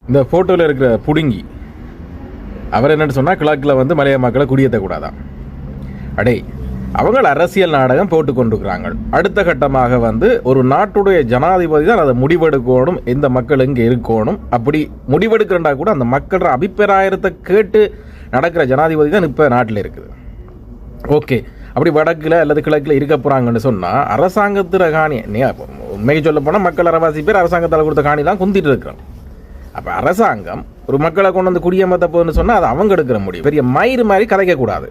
இந்த ஃபோட்டோவில் இருக்கிற புடுங்கி அவர் என்னென்னு சொன்னால் கிழக்கில் வந்து மலைய மக்களை குடியேற்றக்கூடாதான். அடே, அவங்க அரசியல் நாடகம் போட்டு கொண்டிருக்கிறாங்க. அடுத்த கட்டமாக வந்து ஒரு நாட்டுடைய ஜனாதிபதி தான் அதை முடிவெடுக்கணும், எந்த மக்கள் இங்கே இருக்கணும். அப்படி முடிவெடுக்கிறண்டா கூட அந்த மக்களோட அபிப்பிராயத்தை கேட்டு நடக்கிற ஜனாதிபதி தான் இப்போ நாட்டில் இருக்குது. ஓகே, அப்படி வடக்கில் அல்லது கிழக்கில் இருக்க போகிறாங்கன்னு சொன்னால் அரசாங்கத்தில் காணி உண்மையை சொல்ல போனால் மக்கள் அரவாசி பேர் அரசாங்கத்தால் கொடுத்த காணிலாம் குந்திட்டு இருக்கிறோம். அப்போ அரசாங்கம் ஒரு மக்களை கொண்டு வந்து குடியமர்த்த போகுதுன்னு சொன்னால் அது அவங்க எடுக்கிற முடியும். பெரிய மயிறு மாதிரி கதைக்கக்கூடாது.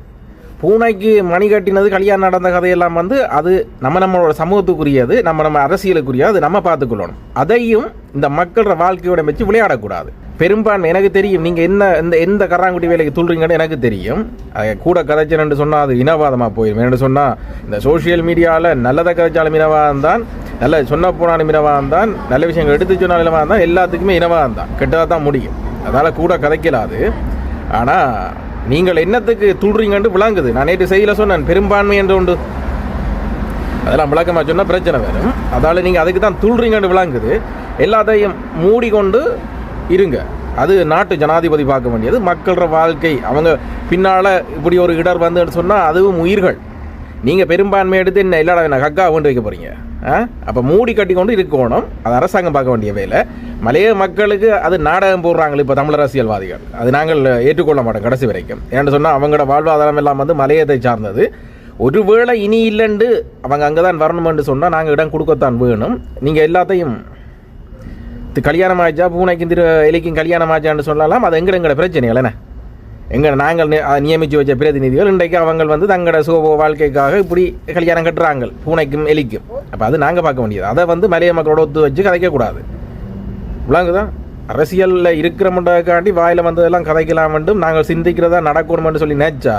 பூனைக்கு மணி கட்டினது கல்யாணம் நடந்த கதையெல்லாம் வந்து அது நம்மளோட சமூகத்துக்குரியது, நம்ம அரசியலுக்குரியது, அது நம்ம பார்த்துக்கொள்ளணும். அதையும் இந்த மக்களோட வாழ்க்கையோட வச்சு விளையாடக்கூடாது. பெரும்பான்மை எனக்கு தெரியும், நீங்கள் எந்த கராங்குடி வேலைக்கு துள்றீங்கன்னு எனக்கு தெரியும். அதை கூட கதைச்சேன்னு சொன்னால் அது இனவாதமாக போயிடும். என்னென்னு சொன்னால் இந்த சோஷியல் மீடியாவில் நல்லதை கதைச்சாலும் இனவாதம் தான், நல்ல சொன்ன போனாலும் இனவாதம் தான், நல்ல விஷயங்கள் எடுத்து சொன்னாலும் இனவாதம் தான், எல்லாத்துக்குமே இனவாதம் தான், கெட்டதாக தான் முடியும். அதனால் கூட கதைக்கலாது. ஆனால் நீங்கள் என்னத்துக்கு துள்றீங்கன்னு விளங்குது. நான் நேற்று செய்தியில் சொன்னேன், பெரும்பான்மை என்று உண்டு, அதெல்லாம் விளக்கமாக சொன்னால் பிரச்சனை வரும். அதால் நீங்கள் அதுக்கு தான் துள்றீங்கன்னு விளங்குது. எல்லாத்தையும் மூடிக்கொண்டு இருங்க. அது நாட்டு ஜனாதிபதி பார்க்க வேண்டியது மக்களோட வாழ்க்கை. அவங்க பின்னால் இப்படி ஒரு இடர் வந்துன்னு சொன்னால் அதுவும் உயிர்கள். நீங்கள் பெரும்பான்மை எடுத்து என்ன இல்லாட வேணா கக்கா கொண்டு வைக்க போகிறீங்க. அப்போ மூடி கட்டி கொண்டு இருக்கணும். அது அரசாங்கம் பார்க்க வேண்டிய வேலை. மலைய மக்களுக்கு அது நாடகம் போடுறாங்க இப்போ தமிழ் அரசியல்வாதிகள். அது நாங்கள் ஏற்றுக்கொள்ள மாட்டோம் கடைசி வரைக்கும். ஏன்னு சொன்னால் அவங்களோட வாழ்வாதாரம் எல்லாம் வந்து மலையத்தை சார்ந்தது. ஒருவேளை இனி இல்லைண்டு அவங்க அங்கே தான் வரணுமென்று சொன்னால் நாங்கள் இடம் கொடுக்கத்தான் வேணும். நீங்கள் எல்லாத்தையும் கல்யாணம் ஆச்சா, பூனைக்கும் எலிக்கும் கல்யாணம் ஆச்சான்னு சொல்லலாம். அது எங்கட பிரச்சனைகள் என்ன? நாங்கள் நியமித்து வச்ச பிரதிநிதிகள் இன்றைக்கு அவங்க வந்து தங்களோட சுக வாழ்க்கைக்காக இப்படி கல்யாணம் கட்டுறாங்க பூனைக்கும் எலிக்கும். அப்போ அது நாங்கள் பார்க்க வேண்டியது. அதை வந்து மலைய மக்களோட ஒத்து வச்சு கதைக்கக்கூடாது. விளங்குதான்? அரசியலில் இருக்கிற முண்டாக்காண்டி வாயில் வந்ததெல்லாம் கதைக்கலாம் வேண்டும், நாங்கள் சிந்திக்கிறதா நடக்கணும்னு சொல்லி நினைச்சா